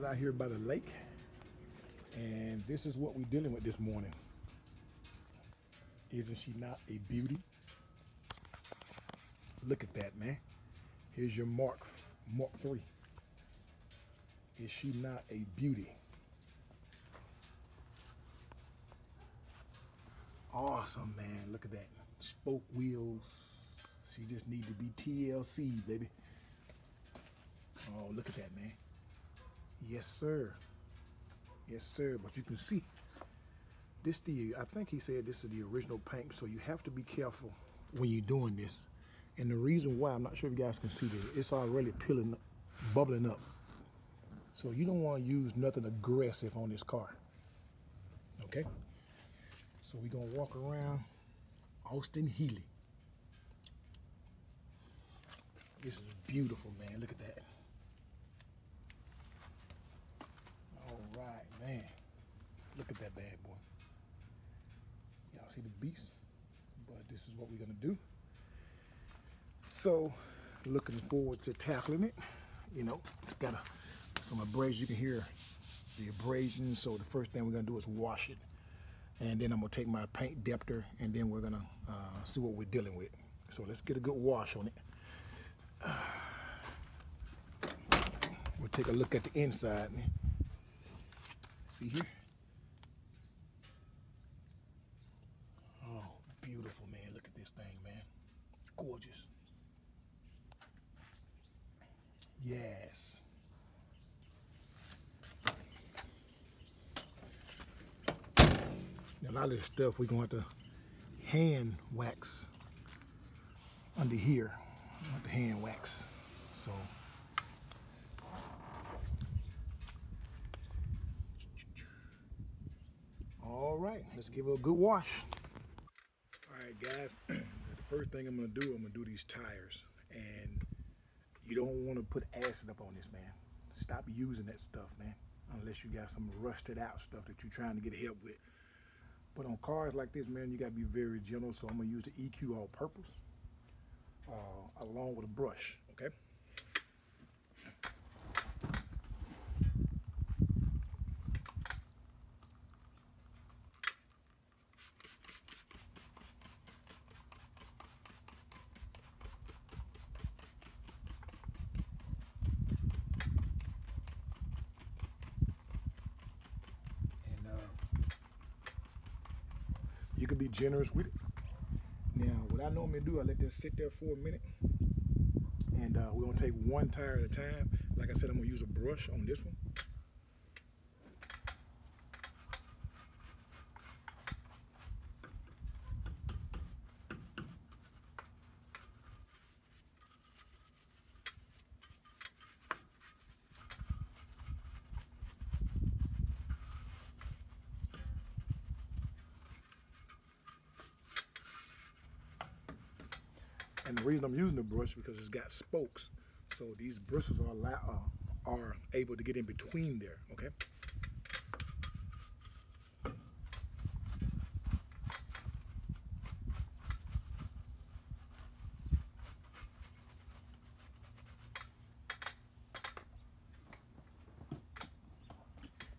Out here by the lake, and this is what we're dealing with this morning. Isn't she not a beauty? Look at that, man. Here's your Mark 3. Is she not a beauty? Awesome, man. Look at that. Spoke wheels. She just need to be TLC, baby. Oh, look at that, man. Yes, sir. Yes, sir. But you can see this. I think he said this is the original paint, so you have to be careful when you're doing this. And the reason why, I'm not sure if you guys can see this, it's already bubbling up. So you don't want to use nothing aggressive on this car. Okay? So we're gonna walk around Austin Healey. This is beautiful, man. Look at that. All right, man. Look at that bad boy. Y'all see the beast? But this is what we're gonna do. So, looking forward to tackling it. You know, it's got some abrasion. You can hear the abrasion. So the first thing we're gonna do is wash it, and then I'm gonna take my paint depther, and then we're gonna see what we're dealing with. So let's get a good wash on it. We'll take a look at the inside. See here? Oh, beautiful, man. Look at this thing, man. Gorgeous. Yes. Now, a lot of this stuff we're going to have to hand wax under here. I have to hand wax. So all right, let's give it a good wash. All right, guys, the first thing I'm gonna do these tires. And you don't want to put acid up on this, man. Stop using that stuff, man, unless you got some rusted out stuff that you're trying to get help with. But on cars like this, man, you gotta be very gentle. So I'm gonna use the EQ all purpose along with a brush, okay? You can be generous with it. Now, what I normally do, I let this sit there for a minute, and we're gonna take one tire at a time. Like I said, I'm gonna use a brush on this one. And the reason I'm using the brush because it's got spokes, so these bristles are able to get in between there. Okay.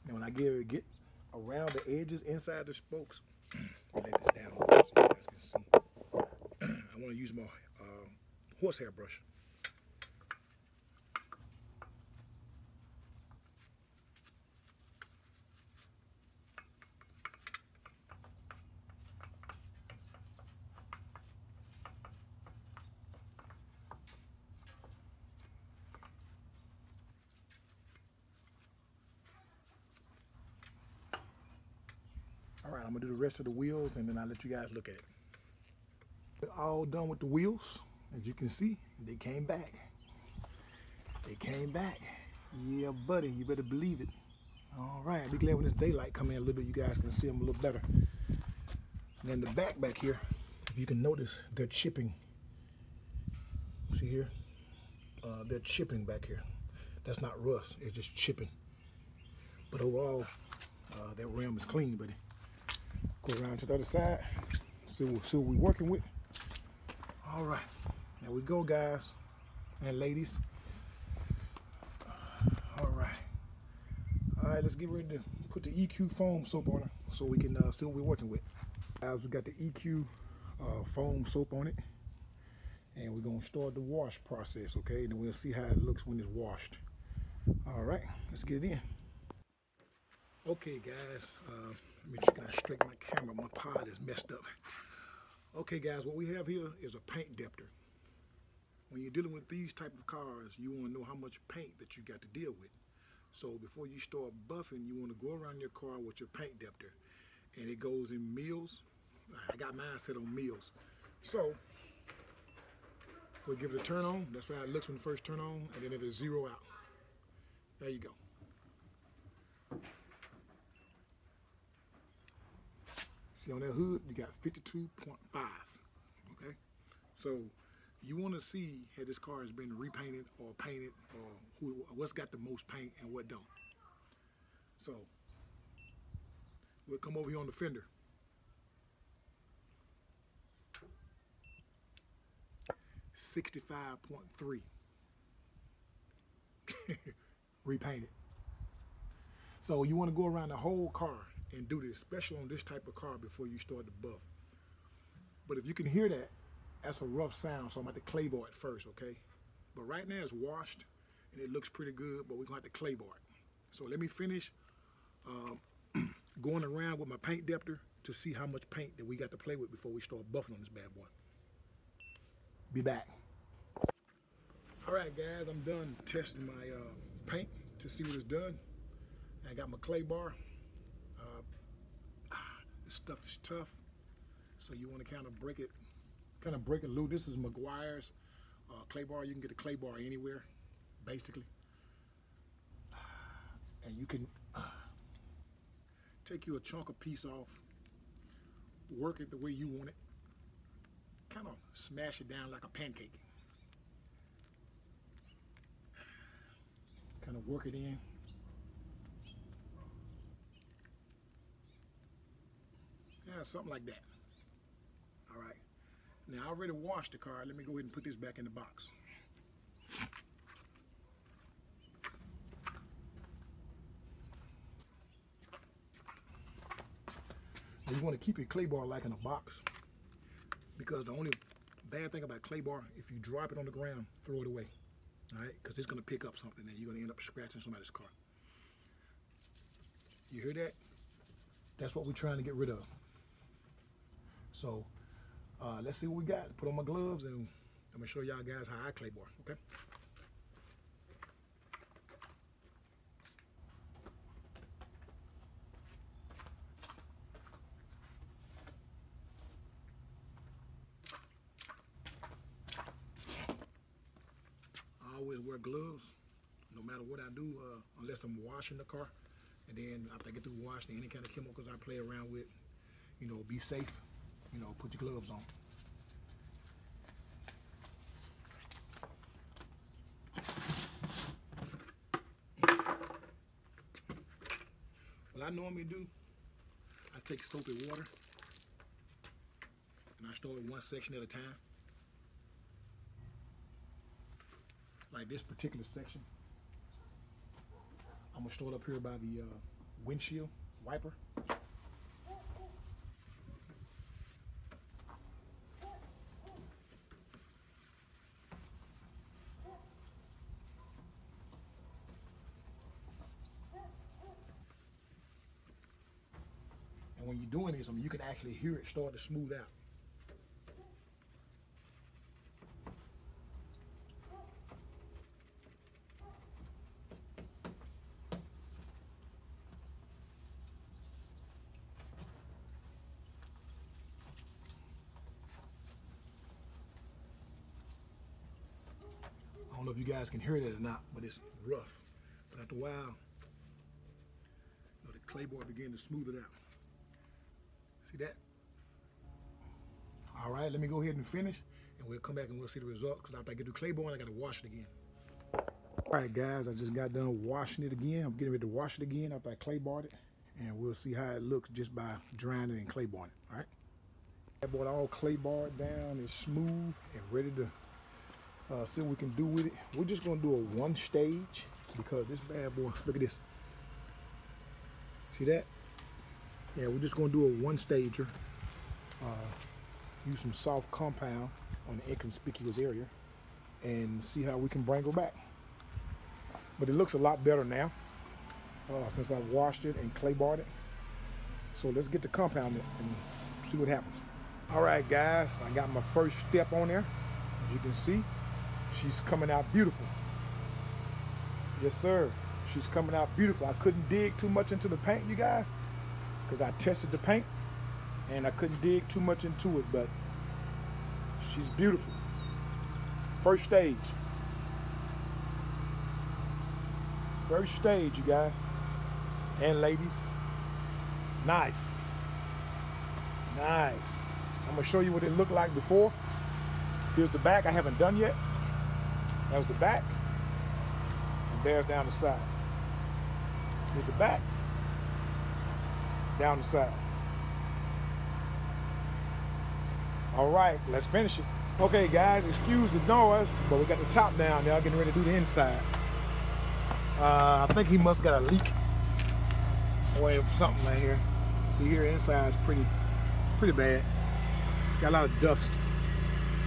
Now, when I get around the edges inside the spokes, I'll let this down so you guys can see. I want to use my horsehair brush. All right, I'm gonna do the rest of the wheels, and then I'll let you guys look at it. All done with the wheels. As you can see, they came back. They came back. Yeah, buddy, you better believe it. All right, I'll be glad when this daylight come in a little bit, you guys can see them a little better. And then the back here, if you can notice, they're chipping. See here? They're chipping back here. That's not rust, it's just chipping. But overall, that rim is clean, buddy. Go around to the other side, see what we're working with. All right, there we go, guys and ladies. All right, right, let's get ready to put the EQ foam soap on it so we can see what we're working with. Guys, we got the EQ foam soap on it, and we're gonna start the wash process, okay? And then we'll see how it looks when it's washed. All right, let's get it in. Okay, guys, let me try to straighten my camera. My pod is messed up. Okay, guys, what we have here is a paint depter. When you're dealing with these type of cars, you want to know how much paint that you got to deal with. So before you start buffing, you want to go around your car with your paint depter, and it goes in mils. I got mine set on mils. So we'll give it a turn on. That's how it looks when it first turn on, and then it'll zero out. There you go. See on that hood, you got 52.5. Okay, so you want to see if this car has been repainted or painted, or what's got the most paint and what don't. So we'll come over here on the fender. $65.3 repainted. So you want to go around the whole car and do this, especially on this type of car before you start the buff. But if you can hear that, that's a rough sound, so I'm at the clay bar it first, okay? But right now it's washed and it looks pretty good, but we're gonna have to clay bar it. So let me finish going around with my paint depter to see how much paint that we got to play with before we start buffing on this bad boy. Be back. All right, guys, I'm done testing my paint to see what it's done. I got my clay bar. This stuff is tough, so you want to kind of break it loose. This is McGuire's clay bar. You can get a clay bar anywhere, basically. And you can take you a chunk of piece off, work it the way you want it, kind of smash it down like a pancake. Kind of work it in. Yeah, something like that. All right. Now, I already washed the car. Let me go ahead and put this back in the box. Now, you want to keep your clay bar like in a box, because the only bad thing about clay bar, if you drop it on the ground, throw it away. All right? Because it's going to pick up something and you're going to end up scratching somebody's car. You hear that? That's what we're trying to get rid of. So let's see what we got. Put on my gloves and I'm gonna show y'all guys how I clay bar, okay? I always wear gloves, no matter what I do, unless I'm washing the car. And then after I get through washing, any kind of chemicals I play around with, you know, be safe. You know, put your gloves on. What I normally do, I take soapy water and I start with one section at a time. Like this particular section, I'm gonna start up here by the windshield wiper. And when you're doing this, you can actually hear it start to smooth out. I don't know if you guys can hear that or not, but it's rough. But after a while, you know, the clay bar begin to smooth it out. See that? All right, let me go ahead and finish, and we'll come back and we'll see the result, because after I get the clay bar, I gotta wash it again. All right, guys, I just got done washing it again. I'm getting ready to wash it again after I clay barred it, and we'll see how it looks just by drying it and clay barring it, all right? That boy all clay barred down, is smooth and ready to see what we can do with it. We're just gonna do a one stage, because this bad boy, look at this. See that? Yeah, we're just gonna do a one stager. Use some soft compound on the inconspicuous area and see how we can bring her back. But it looks a lot better now since I've washed it and clay barred it. So let's get the compound and see what happens. All right, guys, I got my first step on there. As you can see, she's coming out beautiful. Yes, sir. She's coming out beautiful. I couldn't dig too much into the paint, you guys, because I tested the paint and I couldn't dig too much into it, but she's beautiful. First stage. First stage, you guys and ladies. Nice. Nice. I'm gonna show you what it looked like before. Here's the back I haven't done yet. That was the back. And there's down the side. Here's the back. Down the side. All right, let's finish it. Okay, guys, excuse the noise, but we got the top down now, getting ready to do the inside. I think he must got a leak or something right here. See here, inside is pretty bad. Got a lot of dust.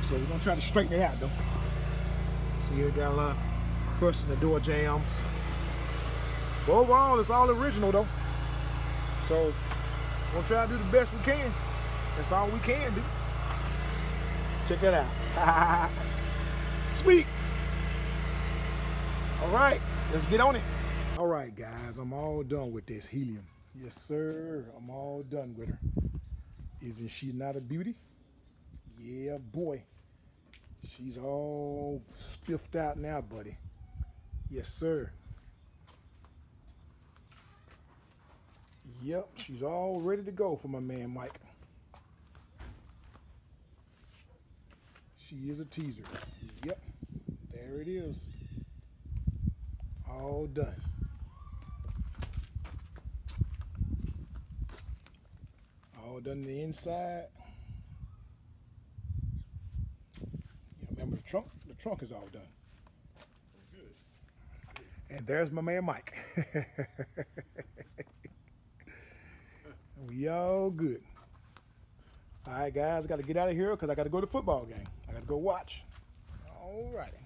So we're gonna try to straighten it out though. See here, got a lot of crust in the door jambs. But overall, it's all original though. So we're gonna try to do the best we can. That's all we can do. Check that out. Sweet. All right, let's get on it. All right, guys, I'm all done with this helium. Yes, sir, I'm all done with her. Isn't she not a beauty? Yeah, boy. She's all spiffed out now, buddy. Yes, sir. Yep, she's all ready to go for my man, Mike. She is a teaser. Yep, there it is. All done. All done the inside. You remember the trunk? The trunk is all done. Good. And there's my man Mike. We all good. All right, guys, I got to get out of here because I got to go to the football game. I got to go watch. All righty.